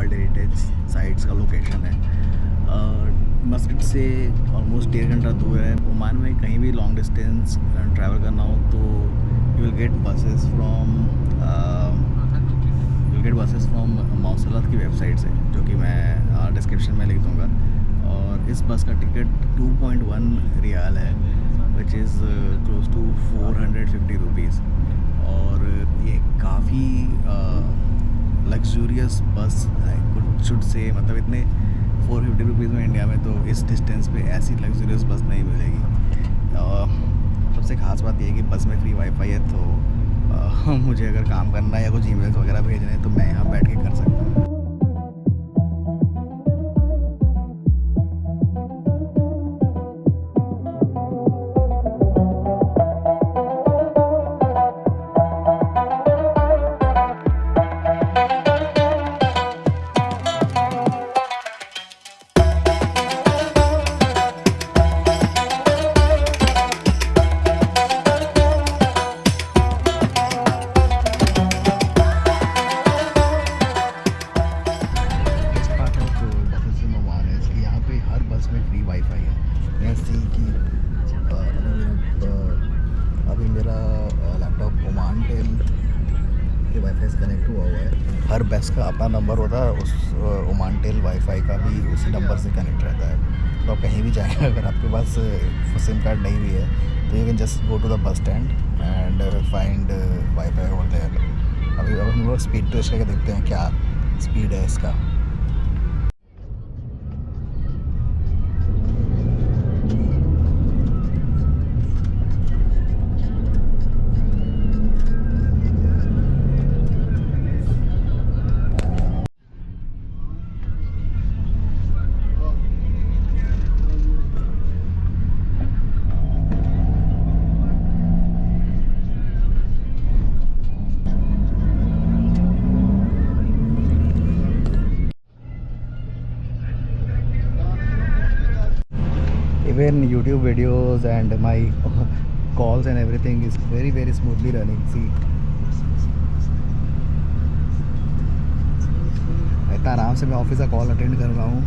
World heritage sites का location है। Muscat से ऑलमोस्ट 1.5 घंटा दूर है। ओमान में कहीं भी लॉन्ग डिस्टेंस ट्रैवल करना हो तो you will get buses from Mwasalat की वेबसाइट से, जो कि मैं डिस्क्रिप्शन में लिख दूँगा। और इस बस का टिकट 2.1 रियाल है, which is close to 450 rupees. और ये काफ़ी लग्जूरियस बस शुड से, मतलब इतने 450 रुपीज़ में इंडिया में तो इस डिस्टेंस पे ऐसी लग्जूरियस बस नहीं मिलेगी। सबसे ख़ास बात यह है कि बस में फ्री वाईफाई है, तो मुझे अगर काम करना है या कुछ ईमेल्स वगैरह भेजने हैं तो मैं यहाँ बैठ के कर सकता हूँ। अभी मेरा लैपटॉप ओमान टेल के वाईफाई से कनेक्ट हुआ है। हर बस का अपना नंबर होता है, उस ओमान टेल वाईफाई का भी उसी नंबर से कनेक्ट रहता है। तो आप कहीं भी जाएँ, अगर आपके पास सिम कार्ड नहीं भी है तो you can just go to the bus stand and find wifi over there. अभी अब हम लोग स्पीड टेस्ट करके देखते हैं क्या स्पीड है इसका। Even YouTube videos and my calls and everything is very smoothly running. See, इतना आराम से मैं ऑफिस का कॉल अटेंड कर रहा हूँ।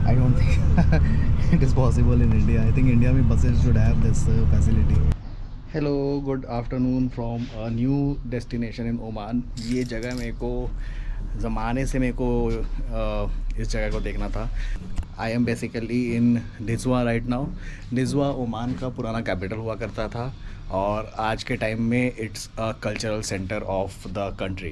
I don't think it is possible in India. I think India में buses should have this facility. Hello, good afternoon from a new destination in Oman. ये जगह मेरे को ज़माने से इस जगह को देखना था। I am basically in Nizwa right now. Nizwa Oman का पुराना कैपिटल हुआ करता था और आज के टाइम में it's a cultural centre of the country.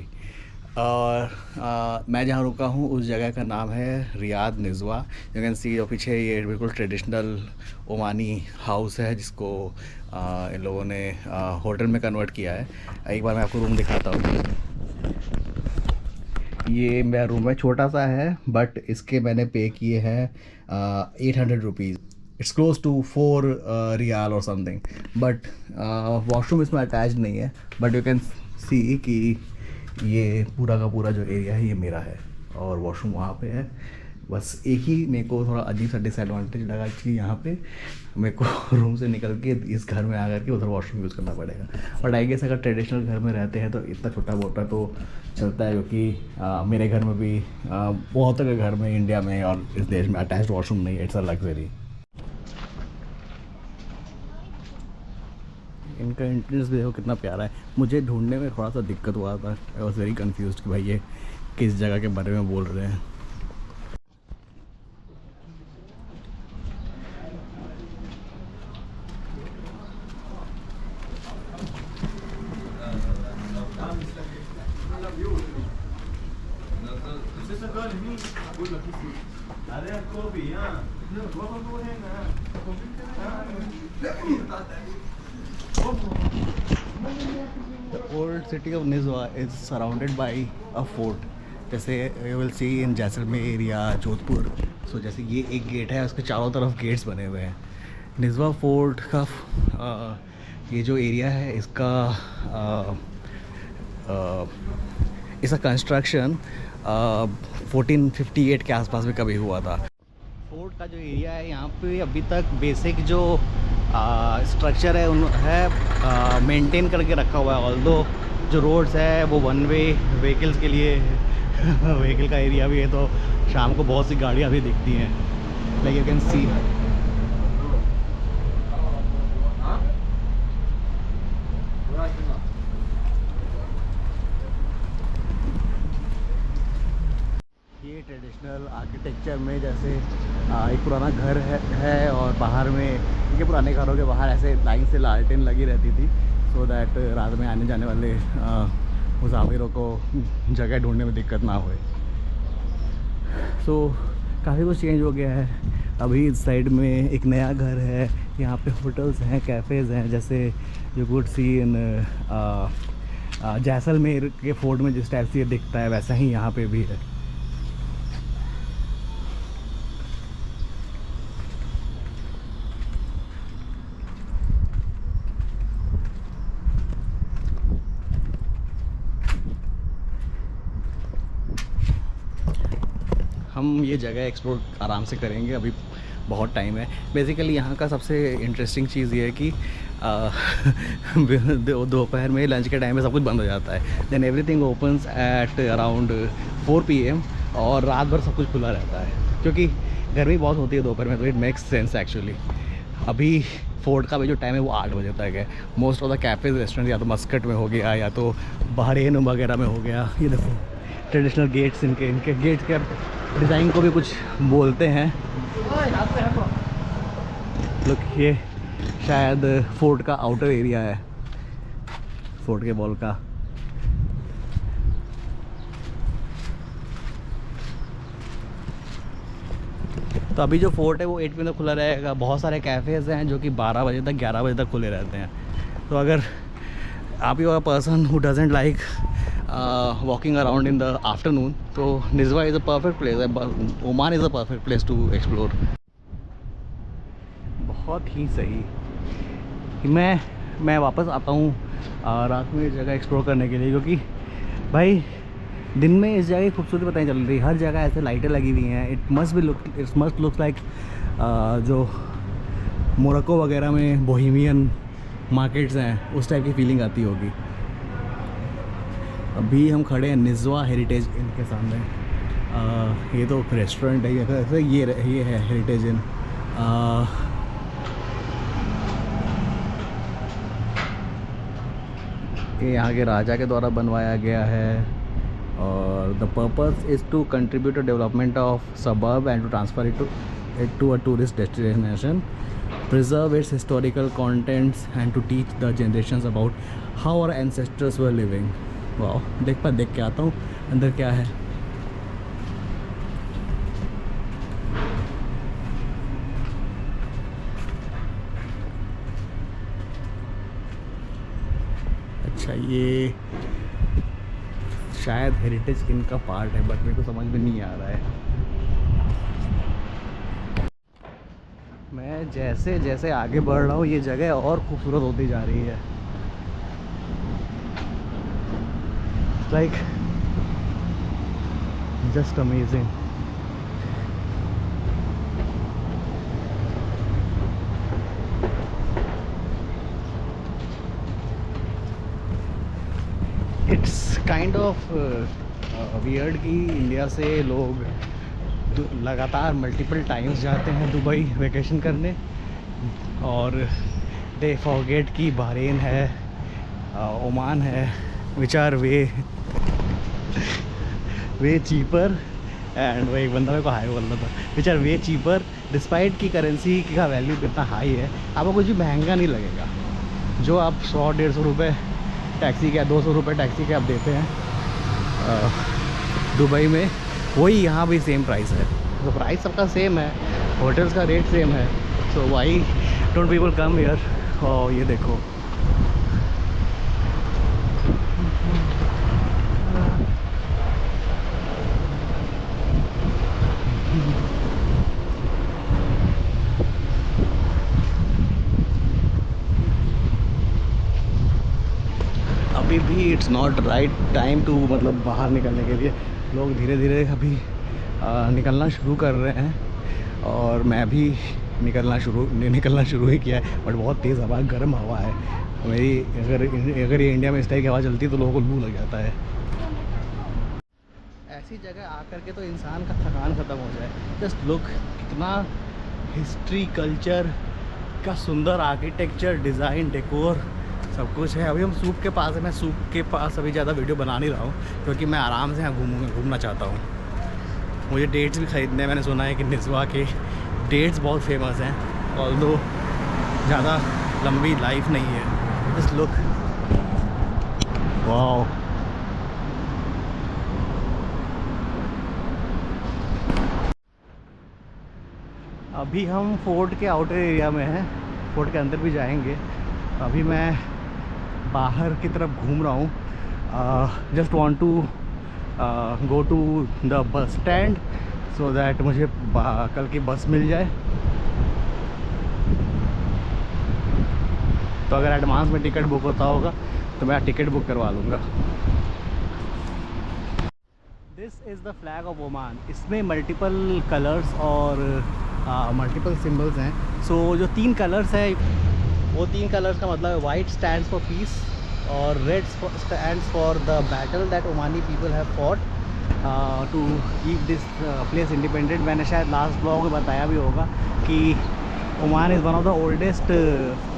और मैं जहाँ रुका हूँ उस जगह का नाम है रियाद निज़वा। यू कैन सी और पीछे ये बिल्कुल ट्रेडिशनल ओमानी हाउस है, जिसको इन लोगों ने होटल में कन्वर्ट किया है। एक बार मैं आपको रूम दिखाता हूँ। ये मेरा रूम है, छोटा सा है, बट इसके मैंने पे किए हैं 800 rupees. It's close to 4 riyal और समथिंग। बट वॉशरूम इसमें अटैच नहीं है, बट यू कैन सी कि ये पूरा का पूरा जो एरिया है ये मेरा है और वॉशरूम वहाँ पे है। बस एक ही मेरे को थोड़ा अजीब सा डिसएडवांटेज लगा कि यहाँ पे मेरे को रूम से निकल के इस घर में आकर के उधर वॉशरूम यूज़ करना पड़ेगा। बट आई गेस अगर ट्रेडिशनल घर में रहते हैं तो इतना छोटा मोटा तो चलता है, क्योंकि मेरे घर में भी बहुत के घर में इंडिया में और इस देश में अटैच्ड वॉशरूम नहीं है। It's a luxury. इनका एंट्रेंस भी देखो कितना प्यारा है। मुझे ढूंढने में थोड़ा सा दिक्कत हुआ था। आई वॉज वेरी कन्फ्यूज कि भाई ये किस जगह के बारे में बोल रहे हैं। The old city of Nizwa is surrounded by a fort. जैसे you will see in Jaisalmer या जोधपुर। सो जैसे ये एक गेट है, उसके चारों तरफ गेट्स बने हुए हैं। निज़वा फोर्ट का ये जो एरिया है इसका इसका कंस्ट्रक्शन 1458 के आसपास में कभी हुआ था। फोर्ट का जो एरिया है यहाँ पे अभी तक बेसिक जो स्ट्रक्चर है मेंटेन करके रखा हुआ है। ऑल्दो जो रोड्स है वो वन वे व्हीकल्स के लिए व्हीकल का एरिया भी है, तो शाम को बहुत सी गाड़ियाँ भी दिखती हैं, लाइक यू कैन सी। ये ट्रेडिशनल आर्किटेक्चर में जैसे एक पुराना घर है और बाहर में, ये पुराने घरों के बाहर ऐसे लाइन से लालटेन लगी रहती थी, सो दैट रात में आने जाने वाले मुसाफिरों को जगह ढूंढने में दिक्कत ना होए। सो काफ़ी कुछ चेंज हो गया है। अभी इस साइड में एक नया घर है, यहाँ पे होटल्स हैं, कैफ़ेज़ हैं, जैसे यू कुड सी इन जैसलमेर के फोर्ट में जिस टाइप से ये दिखता है वैसा ही यहाँ पे भी है। हम ये जगह एक्सप्लोर आराम से करेंगे, अभी बहुत टाइम है। बेसिकली यहाँ का सबसे इंटरेस्टिंग चीज़ ये है कि दोपहर में लंच के टाइम में सब कुछ बंद हो जाता है, then everything opens at around 4 PM और रात भर सब कुछ खुला रहता है, क्योंकि गर्मी बहुत होती है दोपहर में, तो इट मेक्स सेंस एक्चुअली। अभी फोर्ट का भी जो टाइम है वो 8 बजे तक है। Most of the cafes restaurant या तो मस्कट में हो गया या तो बहरेन वगैरह में हो गया। ये देखो ट्रेडिशनल गेट्स, इनके गेट के डिज़ाइन को भी कुछ बोलते हैं। लुक, ये शायद फोर्ट का आउटर एरिया है, फोर्ट के वॉल का। तो अभी जो फोर्ट है वो 8 PM तक खुला रहेगा। बहुत सारे कैफ़ेज़ हैं जो कि 12 बजे तक 11 बजे तक खुले रहते हैं। तो अगर आप you are a person who doesn't like walking around in the afternoon, तो Nizwa is a perfect place, Oman is a perfect place to explore. बहुत ही सही। मैं वापस आता हूँ रात में इस जगह एक्सप्लोर करने के लिए, क्योंकि भाई दिन में इस जगह की खूबसूरती पता नहीं चल रही। हर जगह ऐसे लाइटें लगी हुई हैं। इट मस्ट लुक लाइक जो मोरक्को वगैरह में बोहेमियन मार्केट्स हैं उस टाइप की फीलिंग आती होगी। अभी हम खड़े हैं निज़वा हेरिटेज इन के सामने। ये तो रेस्टोरेंट है, ये है हेरिटेज इन। ये यहाँ के राजा के द्वारा बनवाया गया है, और the purpose is to contribute to development of suburb and to transfer it to a tourist destination, preserve its historical contents and to teach the generations about how our ancestors were living. वाह, देख के आता हूँ अंदर क्या है। अच्छा, ये शायद हेरिटेज इनका पार्ट है, बट मेरे को समझ में नहीं आ रहा है। मैं जैसे जैसे आगे बढ़ रहा हूँ ये जगह और खूबसूरत होती जा रही है। Like just amazing. It's kind of weird कि इंडिया से लोग लगातार मल्टीपल टाइम्स जाते हैं दुबई वेकेशन करने, और दे फॉरगेट कि बहरेन है, ओमान है, which are way cheaper. And वो एक बंदा मेरे को हाई बोल रहा था, which are way cheaper, despite की करेंसी का वैल्यू कितना हाई है, आपको कुछ भी महंगा नहीं लगेगा। जो आप 100-150 रुपये टैक्सी के, 200 रुपये टैक्सी के आप देते हैं दुबई में, वही यहाँ भी सेम प्राइस है। तो प्राइस सबका सेम है, होटल्स का रेट सेम है, so why don't people come here. और ये देखो, अभी भी it's not right time to, मतलब बाहर निकलने के लिए लोग धीरे धीरे अभी निकलना शुरू कर रहे हैं, और मैं भी निकलना शुरू ही किया है। बट बहुत तेज़ हवा, गर्म हवा है मेरी। अगर ये इंडिया में इस टाइप की हवा चलती है तो लोगों को लू लग जाता है। ऐसी जगह आकर के तो इंसान का थकान ख़त्म हो जाए। जस्ट लुक, कितना हिस्ट्री, कल्चर का सुंदर आर्किटेक्चर, डिज़ाइन, डेकोर सब कुछ है। अभी हम सूप के पास है। मैं सूप के पास अभी ज़्यादा वीडियो बना नहीं रहा हूँ क्योंकि मैं आराम से यहाँ घूमना चाहता हूँ। मुझे डेट्स भी ख़रीदने हैं। मैंने सुना है कि निज़वा के डेट्स बहुत फेमस हैं, ऑल्दो ज़्यादा लंबी लाइफ नहीं है। Just look, wow. अभी हम फोर्ट के आउटर एरिया में हैं, फोर्ट के अंदर भी जाएंगे। अभी मैं बाहर की तरफ घूम रहा हूँ। Just want to go to the bus stand so that मुझे कल की बस मिल जाए। तो अगर एडवांस में टिकट बुक होता होगा तो मैं टिकट बुक करवा लूँगा। This is the flag of Oman. इसमें मल्टीपल कलर्स और मल्टीपल सिम्बल्स हैं। सो जो 3 कलर्स हैं, वो 3 कलर्स का मतलब है वाइट स्टैंड्स फॉर पीस और red stands for the battle that Omani people have fought to keep this place independent. मैंने शायद लास्ट ब्लॉग में बताया भी होगा कि Oman is one of the oldest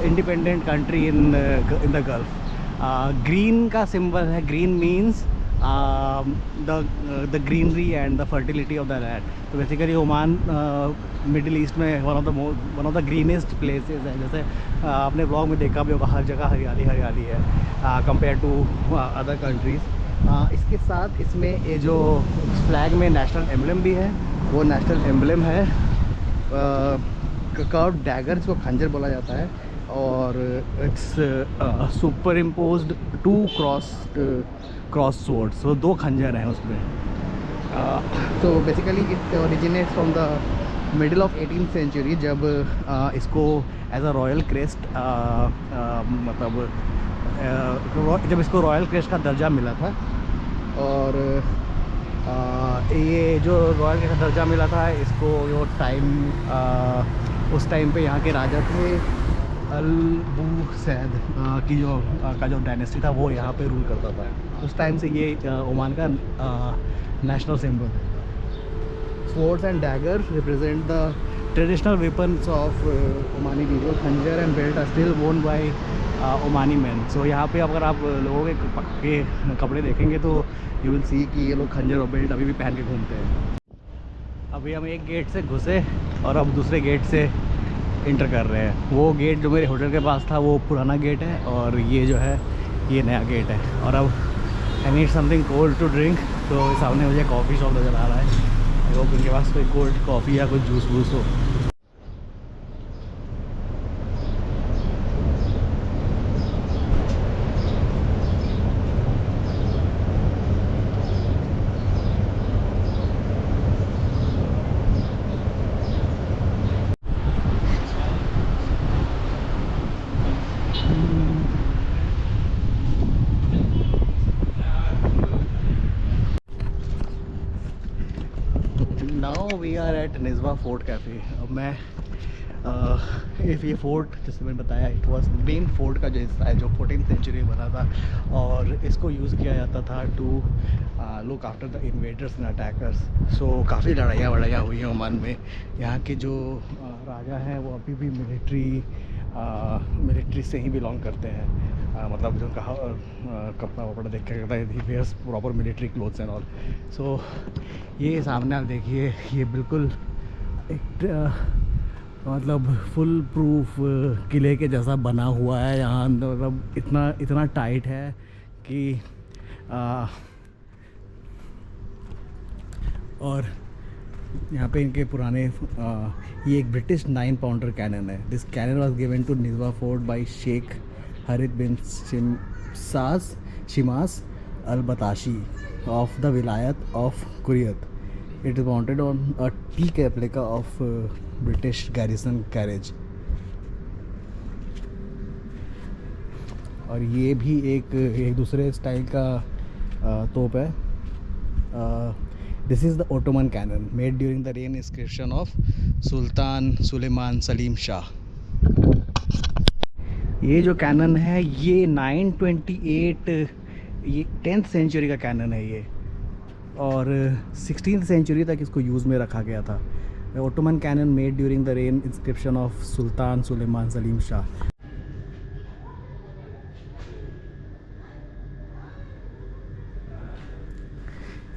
independent country in the Gulf. Green का symbol है। Green means the greenery and the fertility of the land. तो बेसिकली ओमान मिडिल ईस्ट में one of the greenest places है। जैसे आपने blog में देखा भी होगा, हर जगह हरियाली हरियाली है कंपेयर टू अदर कंट्रीज़। इसके साथ इसमें ये जो फ्लैग में नेशनल एम्बलम भी है, वो नेशनल एम्बलम है कर्व डैगर, इसको खंजर बोला जाता है। और it's superimposed 2 cross sword. So 2 खंजर हैं उसमें। तो basically it originates from the middle of 18th century, जब इसको एज अ रॉयल क्रेस्ट मतलब जब इसको रॉयल क्रेस्ट का दर्जा मिला था। और ये जो रॉयल क्रेस्ट का दर्जा मिला था, इसको जो उस टाइम पे यहाँ के राजा थे अल-बुसैद का जो डायनेस्टी था, वो यहाँ पे रूल करता था। उस टाइम से ये ओमान का नेशनल सिंबल है। Swords and daggers represent the traditional weapons of Omani people. Khanjar and belt are still worn by Omani men. So यहाँ पे अगर आप लोगों के कपड़े देखेंगे तो you will see कि ये लोग खंजर और बेल्ट अभी भी पहन के घूमते हैं। अभी हम एक गेट से घुसे और अब दूसरे गेट से इंटर कर रहे हैं। वो गेट जो मेरे होटल के पास था वो पुराना गेट है और ये जो है ये नया गेट है। और अब I need something cold to drink, तो सामने मुझे कॉफ़ी शॉप नज़र आ रहा है। आई होप इनके पास कोई कोल्ड कॉफ़ी या कोई जूस वूस हो। Now we are at Nizwa fort cafe. अब मैं ये फोर्ट जैसे मैंने बताया, इट वाज मेन फोर्ट का जो हिस्सा है जो 14th सेंचुरी में बना था और इसको यूज़ किया जाता था to look after the invaders and attackers. So काफ़ी लड़ाइयाँ हुई हैं ओमान में। यहाँ के जो राजा हैं वो अभी भी मिलिट्री से ही बिलोंग करते हैं। मतलब जो कपड़ा वपड़ा देख के कहता है he wears proper military clothes and all. So ये सामने आप देखिए, ये बिल्कुल एक मतलब फुल प्रूफ किले के जैसा बना हुआ है। यहाँ मतलब इतना टाइट है कि और यहाँ पे इनके पुराने ये एक ब्रिटिश 9 पाउंडर कैनन है। This cannon was given to Nizwa fort by Sheikh Harith bin Shimas Al Batashi of the wilayat of Quriyat. It is mounted on a teak replica of British garrison carriage. और ये भी एक दूसरे style का तोप है। This is the Ottoman cannon made during the reign inscription of Sultan Suleiman Salim Shah. ये जो कैनन है ये 928 ये 10th सेंचुरी का कैनन है ये। और 16th सेंचुरी तक इसको यूज़ में रखा गया था। Ottoman cannon made during the reign inscription of Sultan Suleiman Salim Shah.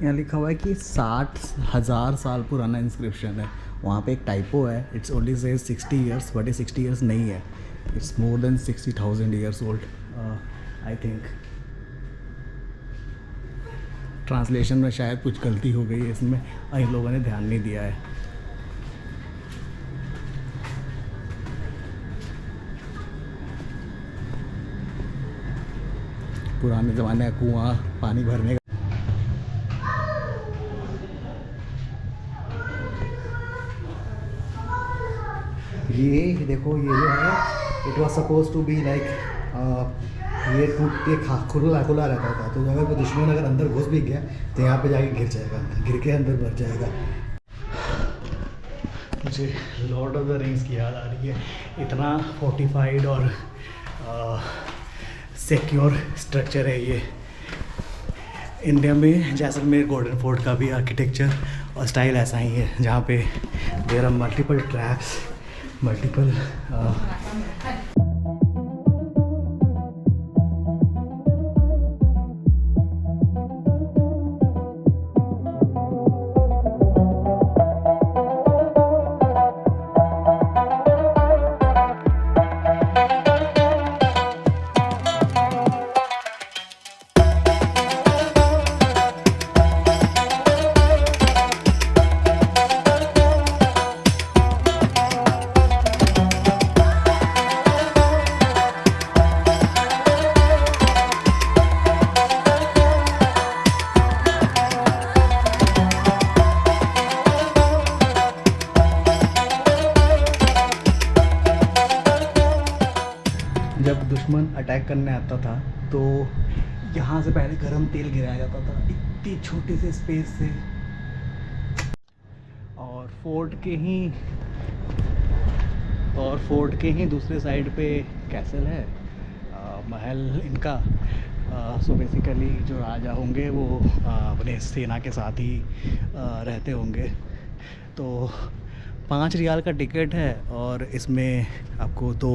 यहाँ लिखा हुआ है कि 60,000 साल पुराना इंस्क्रिप्शन है। वहाँ पे एक टाइपो है, it's only says 60 years, but ये 60 ईयर्स नहीं है, it's more than 60,000 years old I think. Translation में शायद कुछ गलती हो गई है इसमें, इन लोगों ने ध्यान नहीं दिया है। पुराने ज़माने का कुआं पानी भरने का। ये देखो, ये जो है it was suppose to be like, ये टूट के खुला खुला रहता था, तो अगर कोई दुश्मन अगर अंदर घुस भी गया तो यहाँ पे जाके गिर जाएगा, गिर के अंदर मर जाएगा। मुझे लॉर्ड ऑफ द रिंग्स की याद आ रही है, इतना फोर्टिफाइड और सिक्योर स्ट्रक्चर है ये। इंडिया में जैसलमेर गोल्डन फोर्ट का भी आर्किटेक्चर और स्टाइल ऐसा ही है, जहाँ पे there are multiple traps, multiple जब दुश्मन अटैक करने आता था तो यहाँ से पहले गरम तेल गिराया जाता था इतनी छोटी सी स्पेस से। और फोर्ट के ही दूसरे साइड पे कैसल है, महल इनका। सो बेसिकली जो राजा होंगे वो अपने सेना के साथ ही रहते होंगे। तो 5 रियाल का टिकट है और इसमें आपको तो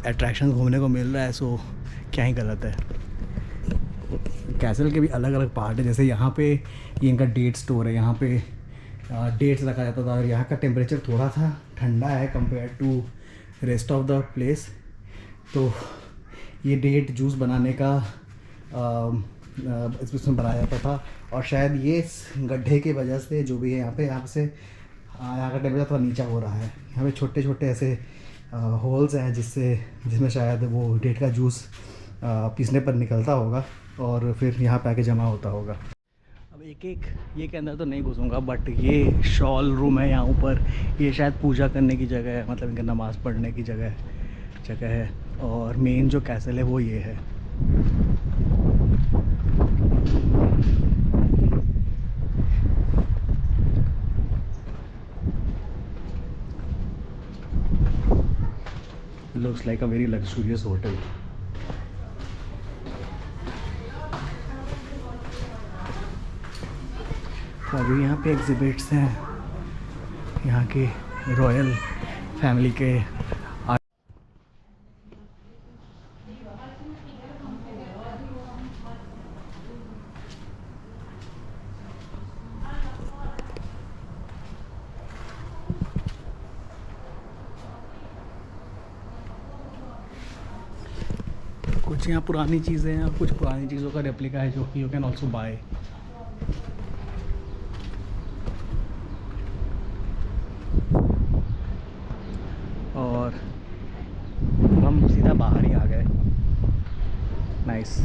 अट्रैक्शन घूमने को मिल रहा है, सो क्या ही गलत है। कैसल के भी अलग अलग पार्ट है, जैसे यहाँ पे ये इनका डेट स्टोर है, यहाँ पे डेट्स रखा जाता था। और यहाँ का टेम्परेचर थोड़ा सा ठंडा है compare to rest of the place. तो ये डेट जूस बनाने का इसमें बनाया जाता था। और शायद ये इस गड्ढे की वजह से जो भी है यहाँ से यहाँ का टेम्परेचर थोड़ा नीचा हो रहा है। यहाँ पे छोटे छोटे ऐसे होल्स हैं जिसमें शायद वो डेट का जूस पीसने पर निकलता होगा और फिर यहाँ पे आके जमा होता होगा। अब एक ये के अंदर तो नहीं घुसूँगा, बट ये शॉल रूम है यहाँ ऊपर, ये शायद पूजा करने की जगह है, मतलब इनका नमाज़ पढ़ने की जगह है। और मेन जो कैसल है वो ये है। Looks like a very luxurious hotel. तो अभी यहाँ पे एग्जिबिट्स हैं यहाँ के रॉयल फैमिली के। कुछ यहाँ पुरानी चीज़ें हैं और कुछ पुरानी चीज़ों का रेप्लिका है जो कि यू कैन ऑल्सो बाय। और हम सीधा बाहर ही आ गए। नाइस।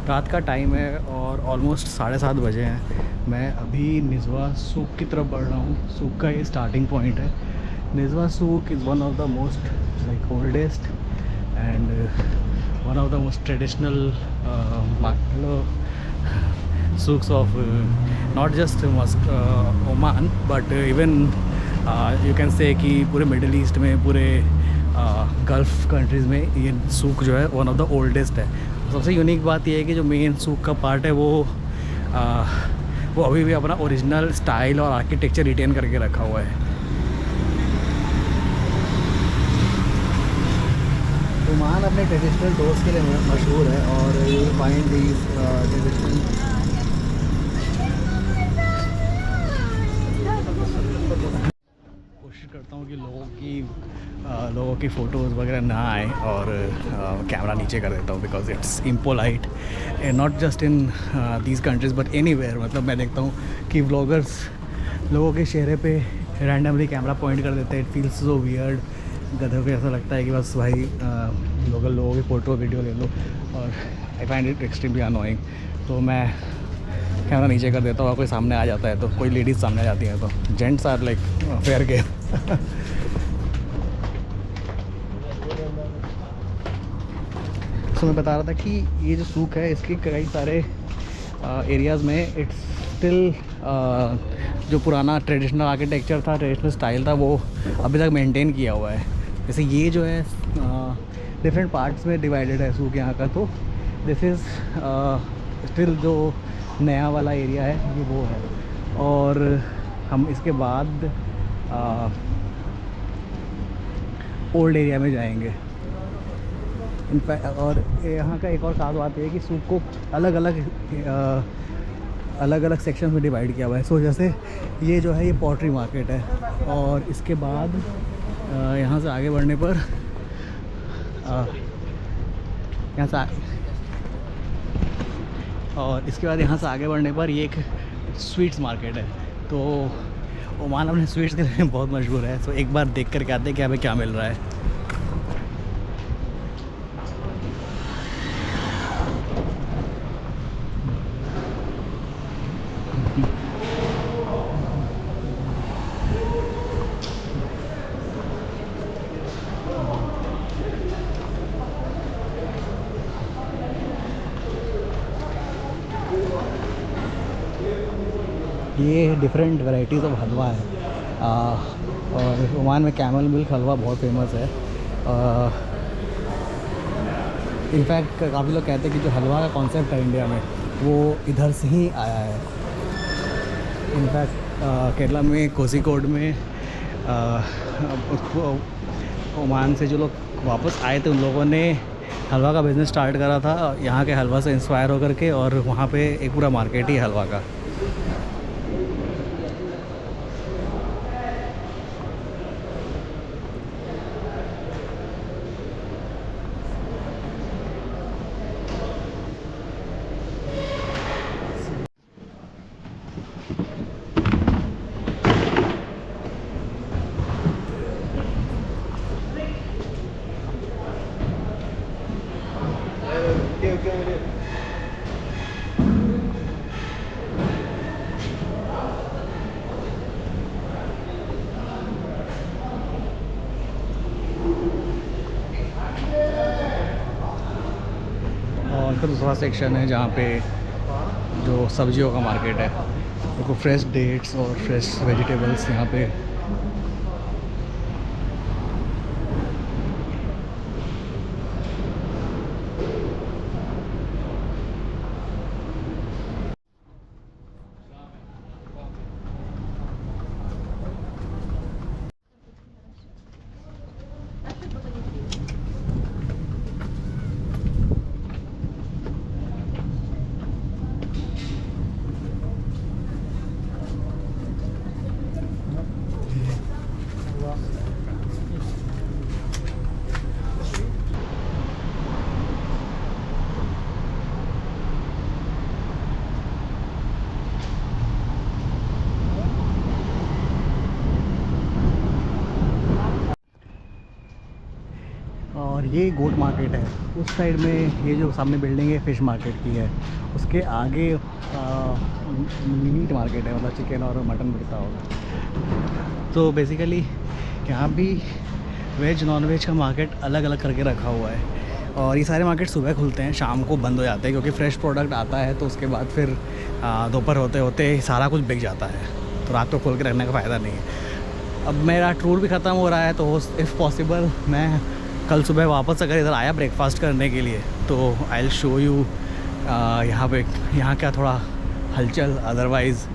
रात का टाइम है और ऑलमोस्ट 7:30 बजे हैं। मैं अभी निज़वा सूक की तरफ बढ़ रहा हूँ। सूक का ये स्टार्टिंग पॉइंट है। Nizwa souq is one of the most like oldest and one of the most traditional souks of not just Oman but even you can say कि पूरे मिडिल ईस्ट में, पूरे गल्फ़ कंट्रीज़ में ये सूक जो है one of the oldest है। सबसे यूनिक बात ये है कि जो मेन सूक का पार्ट है वो अभी भी अपना ओरिजिनल स्टाइल और आर्किटेक्चर रिटेन करके रखा हुआ है। ओमान अपने ट्रेडिशनल डोर्स के लिए मशहूर है और you will find these traditional. कोशिश करता हूँ कि लोगों की फ़ोटोज़ वगैरह ना आए और कैमरा नीचे कर देता हूँ because it's impolite not just in these countries but anywhere. मतलब मैं देखता हूँ कि व्लॉगर्स लोगों के चेहरे पे रैंडमली कैमरा पॉइंट कर देते हैं। It feels so weird. गधों को ऐसा लगता है कि बस भाई लोगों की फ़ोटो वीडियो ले लो और I find it extremely annoying. तो मैं कैमरा नीचे कर देता हूँ। कोई सामने आ जाता है तो कोई लेडीज़ सामने आ जाती है तो gents are like fair game. तो मैं बता रहा था कि ये जो सूक है इसके कई सारे एरियाज़ में इट्स स्टिल जो पुराना ट्रेडिशनल आर्किटेक्चर था, ट्रेडिशनल स्टाइल था, वो अभी तक मेंटेन किया हुआ है। जैसे ये जो है डिफरेंट पार्ट्स में डिवाइडेड है सूक यहाँ का। तो दिस इज़ स्टिल जो नया वाला एरिया है ये वो है। और हम इसके बाद ओल्ड एरिया में जाएंगे इनफैक्ट। और यहाँ का एक और ख़ास बात है कि सूक को अलग अलग सेक्शन में डिवाइड किया हुआ है। सो जैसे ये जो है ये पॉटरी मार्केट है और इसके बाद यहाँ से आगे बढ़ने पर इसके बाद यहाँ से आगे बढ़ने पर ये एक स्वीट्स मार्केट है। तो ओमान अपने स्वीट्स के लिए बहुत मशहूर है। तो एक बार देख कर के आते हैं कि हमें क्या मिल रहा है। ये डिफरेंट वैरायटीज़ ऑफ हलवा है और ओमान में कैमल मिल्क हलवा बहुत फेमस है। इनफैक्ट काफ़ी लोग कहते हैं कि जो हलवा का कॉन्सेप्ट है इंडिया में वो इधर से ही आया है। इनफैक्ट केरला में कोझिकोड में ओमान से जो लोग वापस आए थे उन लोगों ने हलवा का बिज़नेस स्टार्ट करा था यहाँ के हलवा से इंस्पायर होकर के, और वहाँ पे एक पूरा मार्केट ही है हलवा का। और फिर दूसरा सेक्शन है जहाँ पे जो सब्जियों का मार्केट है, देखो फ्रेश डेट्स और फ्रेश वेजिटेबल्स यहाँ पे। ये गोट मार्केट है। उस साइड में ये जो सामने बिल्डिंग है फ़िश मार्केट की है। उसके आगे मीट मार्केट है, मतलब चिकन और मटन मिलता होगा। तो बेसिकली यहाँ भी वेज नॉन वेज का मार्केट अलग अलग करके रखा हुआ है। और ये सारे मार्केट सुबह खुलते हैं, शाम को बंद हो जाते हैं, क्योंकि फ्रेश प्रोडक्ट आता है तो उसके बाद फिर दोपहर होते होते सारा कुछ बिक जाता है, तो रात को खोल के रखने का फ़ायदा नहीं है। अब मेरा टूर भी ख़त्म हो रहा है, तो इफ़ पॉसिबल मैं कल सुबह वापस अगर इधर आया ब्रेकफास्ट करने के लिए तो आई विल शो यू यहाँ का थोड़ा हलचल। अदरवाइज़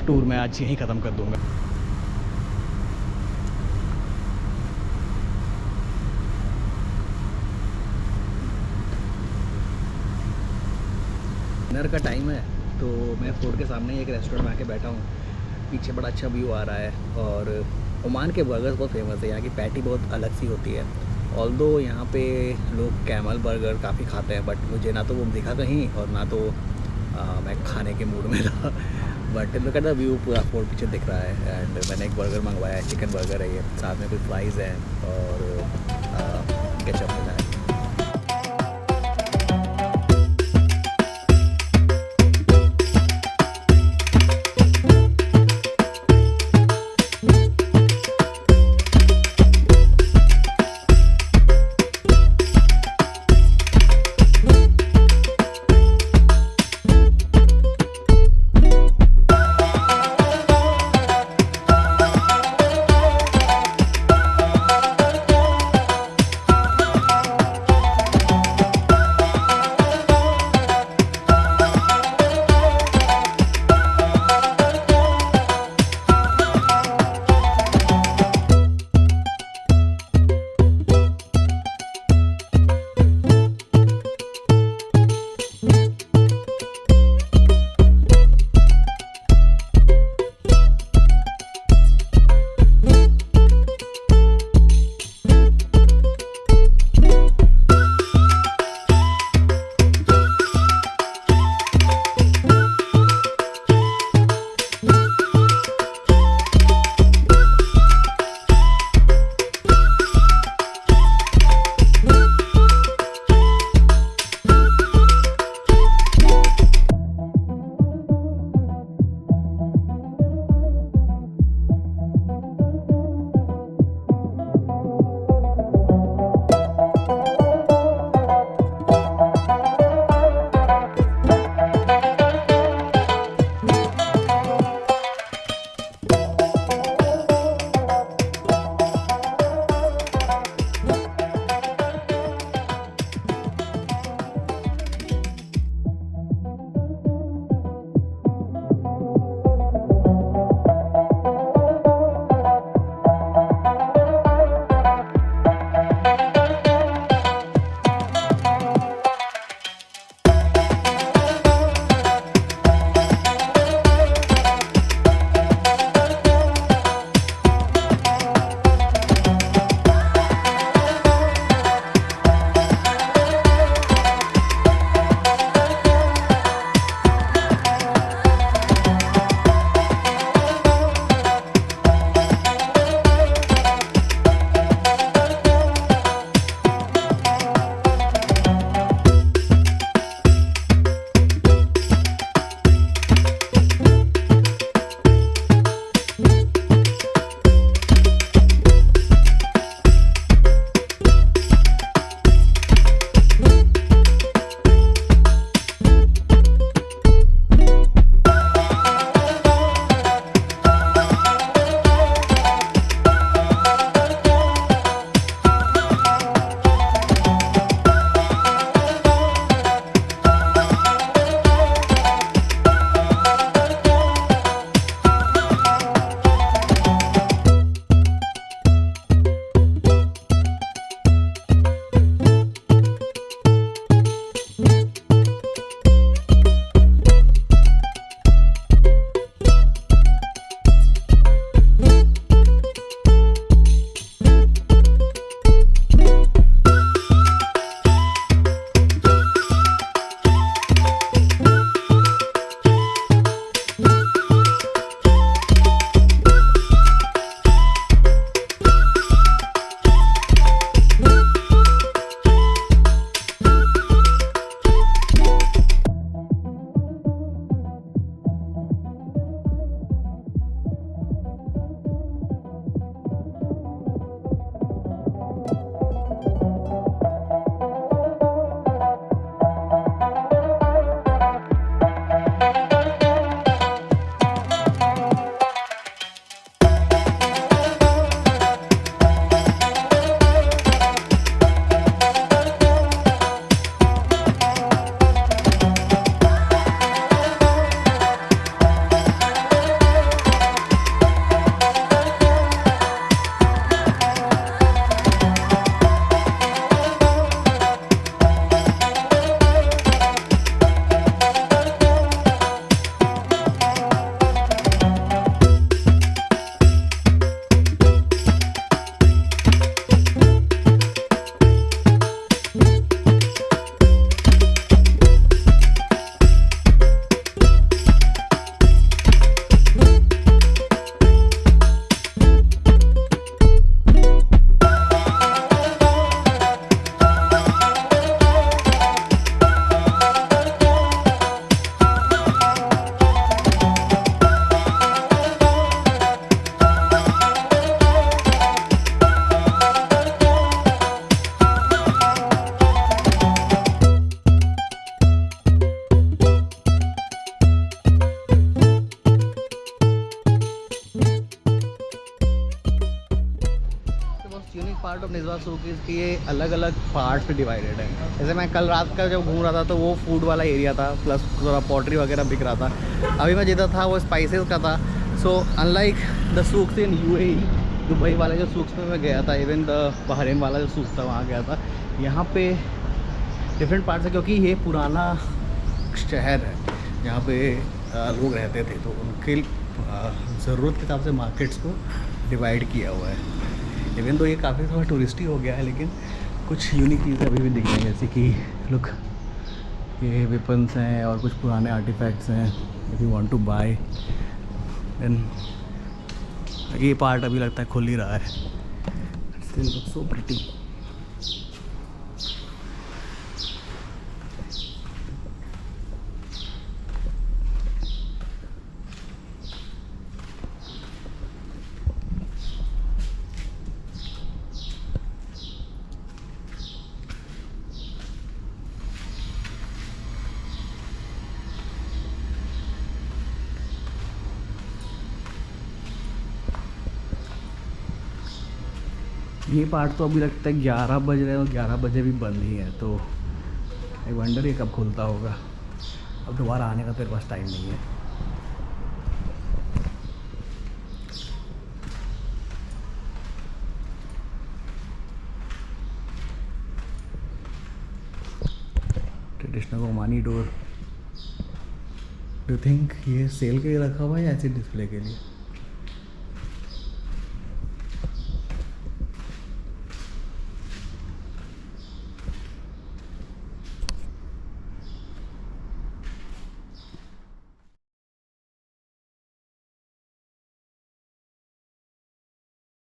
टूर मैं आज यहीं ख़त्म कर दूँगा। डिनर का टाइम है, तो मैं फोर्ट के सामने एक रेस्टोरेंट में आके बैठा हूँ। पीछे बड़ा अच्छा व्यू आ रहा है और ओमान के बर्गर्स बहुत फेमस है। यहाँ की पैटी बहुत अलग सी होती है। ऑल्दो यहाँ पे लोग कैमल बर्गर काफ़ी खाते हैं, बट मुझे ना तो वो दिखा कहीं और ना तो मैं खाने के मूड में था। But look at the view, पूरा फोर्ट पीछे दिख रहा है। एंड मैंने एक बर्गर मंगवाया है, चिकन बर्गर है ये, साथ में कुछ फ्राइज़ हैं और केचप मिला है। पार्ट ऑफ निज़वा सूक इज़ कि ये अलग अलग पार्ट्स पे डिवाइडेड है। जैसे मैं कल रात का जब घूम रहा था तो वो फूड वाला एरिया था, प्लस थोड़ा पॉटरी वगैरह बिक रहा था। अभी मैं जिधर था वो स्पाइसेस का था। So unlike the souqs in UAE, Dubai वाले जो सूक्स में मैं गया था, इवन द बहरीन वाला जो सूक था वहाँ गया था, यहाँ पे डिफरेंट पार्ट्स है क्योंकि ये पुराना शहर है, यहाँ पे लोग रहते थे, तो उनके ज़रूरत के हिसाब से मार्केट्स को डिवाइड किया हुआ है। इवन तो ये काफ़ी थोड़ा टूरिस्टी हो गया है, लेकिन कुछ यूनिक चीज़ें अभी भी दिख रही हैं, जैसे कि लुक, ये वेपन्स हैं और कुछ पुराने आर्टिफैक्ट्स हैं। If you want to buy then ये पार्ट अभी लगता है खुल ही रहा है। Still look so pretty. ये पार्ट तो अभी लगता है 11 बज रहे हैं और 11 बजे भी बंद ही है, तो आई वंडर ये कब खुलता होगा। अब दोबारा आने का तेरे पास टाइम नहीं है। Traditional Omani door. Do think ये सेल के लिए रखा हुआ है या ऐसे डिस्प्ले के लिए?